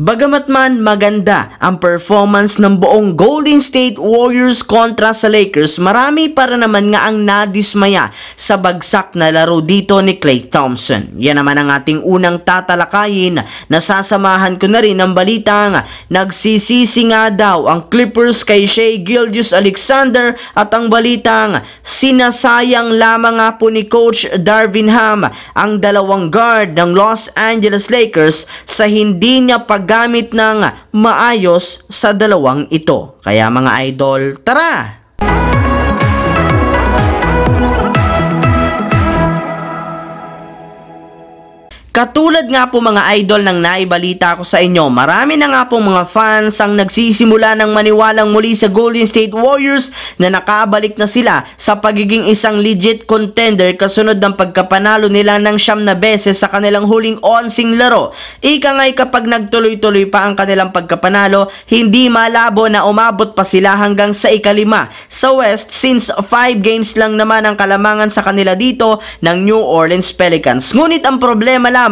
Bagamat man maganda ang performance ng buong Golden State Warriors kontra sa Lakers, marami para naman nga ang nadismaya sa bagsak na laro dito ni Klay Thompson. Yan naman ang ating unang tatalakayin. Nasasamahan ko na rin ang balitang nagsisisi nga daw ang Clippers kay Shai Gilgeous-Alexander at ang balitang sinasayang lamang nga po ni Coach Darvin Ham ang dalawang guard ng Los Angeles Lakers sa hindi niya gamit ng maayos sa dalawang ito. Kaya mga idol, tara! Katulad nga po mga idol ng naibalita ko sa inyo, marami na nga po mga fans ang nagsisimula ng maniwalang muli sa Golden State Warriors na nakabalik na sila sa pagiging isang legit contender kasunod ng pagkapanalo nila ng 9 na beses sa kanilang huling 11 laro. Ika nga'y kapag nagtuloy-tuloy pa ang kanilang pagkapanalo, hindi malabo na umabot pa sila hanggang sa ika-5 sa West since 5 games lang naman ang kalamangan sa kanila dito ng New Orleans Pelicans. Ngunit ang problema lamang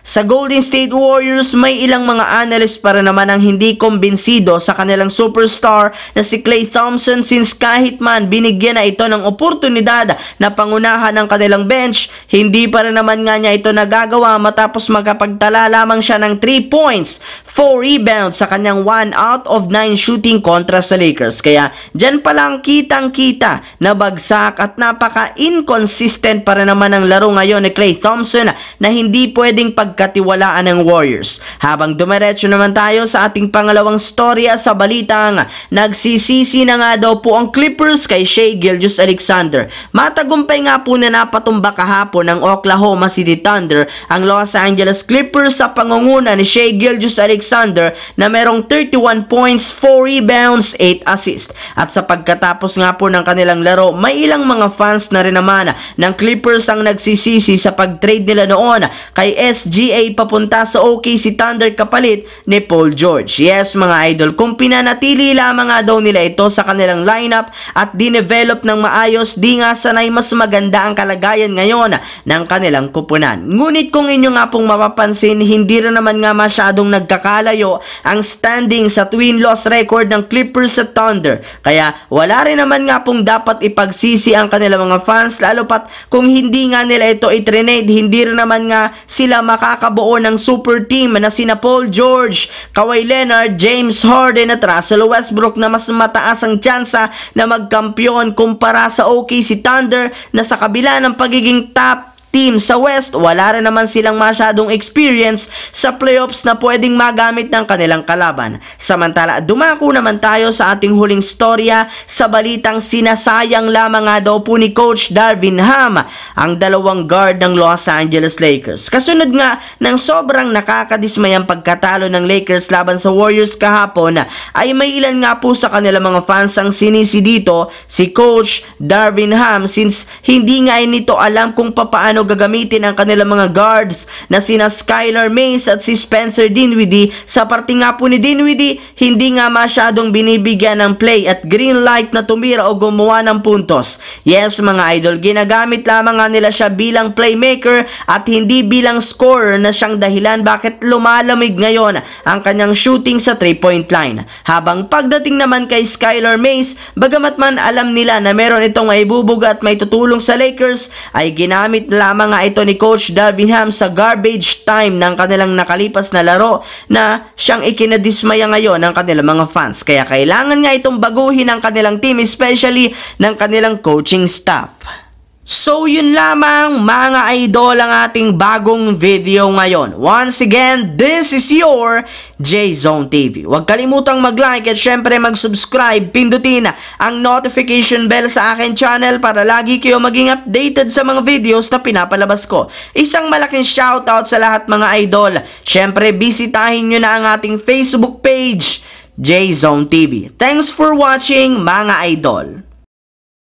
sa Golden State Warriors, may ilang mga analyst para naman ang hindi kumbinsido sa kanilang superstar na si Klay Thompson since kahit man binigyan na ito ng oportunidad na pangunahan ng kanilang bench, hindi para naman nga niya ito nagagawa matapos magkapagtala lamang siya ng 3 points, 4 rebounds sa kanyang 1 out of 9 shooting kontra sa Lakers. Kaya dyan palang kitang-kita na bagsak at napaka-inconsistent para naman ang laro ngayon ni Klay Thompson na hindi pwedeng pagkatiwalaan ng Warriors. Habang dumiretso naman tayo sa ating pangalawang storya sa balitang nagsisisi na nga daw po ang Clippers kay Shai Gilgeous-Alexander. Matagumpay nga po na napatumba kahapon ng Oklahoma City Thunder ang Los Angeles Clippers sa pangunguna ni Shai Gilgeous-Alexander na merong 31 points, 4 rebounds, 8 assists. At sa pagkatapos nga po ng kanilang laro, may ilang mga fans na rin naman ng Clippers ang nagsisisi sa pag-trade nila noon kay SGA papunta sa OKC Thunder kapalit ni Paul George. Yes mga idol, kung pinanatili lamang nga daw nila ito sa kanilang lineup at dinevelop ng maayos, di nga sanay mas maganda ang kalagayan ngayon ng kanilang kupunan. Ngunit kung inyo nga pong mapapansin, hindi rin naman nga masyadong nagkakalayo ang standing sa win-loss record ng Clippers sa Thunder. Kaya wala rin naman nga pong dapat ipagsisi ang kanilang mga fans, lalo pat kung hindi nga nila ito i-trade, hindi rin naman nga sila makakabuo ng super team na sina Paul George, Kawhi Leonard, James Harden at Russell Westbrook na mas mataas ang tsansa na magkampiyon kumpara sa OKC Thunder na sa kabila ng pagiging top team sa West, wala rin naman silang masyadong experience sa playoffs na pwedeng magamit ng kanilang kalaban. Samantala, dumako naman tayo sa ating huling storya sa balitang sinasayang lamang nga daw po ni Coach Darvin Ham ang dalawang guard ng Los Angeles Lakers. Kasunod nga ng sobrang nakakadismayang pagkatalo ng Lakers laban sa Warriors kahapon, ay may ilan nga po sa kanilang mga fans ang sinisi dito si Coach Darvin Ham since hindi nga nito alam kung paano gagamitin ang kanilang mga guards na sina Skylar Mays at si Spencer Dinwiddie. Sa parte nga po ni Dinwiddie, hindi nga masyadong binibigyan ng play at green light na tumira o gumawa ng puntos. Yes mga idol, ginagamit lamang nga nila siya bilang playmaker at hindi bilang scorer na siyang dahilan bakit lumalamig ngayon ang kanyang shooting sa 3-point line. Habang pagdating naman kay Skylar Mays, bagamat man alam nila na meron itong maibubuga at may tutulong sa Lakers, ay ginamit lamang nga ito ni Coach Darvin Ham sa garbage time ng kanilang nakalipas na laro na siyang ikinadismaya ngayon ng kanilang mga fans. Kaya kailangan nga itong baguhin ng kanilang team, especially ng kanilang coaching staff. So yun lamang mga idol ang ating bagong video ngayon. Once again, this is your J-Zone TV. Huwag kalimutang mag-like at syempre mag-subscribe. Pindutin ang notification bell sa akin channel para lagi kayo maging updated sa mga videos na pinapalabas ko. Isang malaking shoutout sa lahat mga idol. Syempre bisitahin nyo na ang ating Facebook page, J-Zone TV. Thanks for watching mga idol.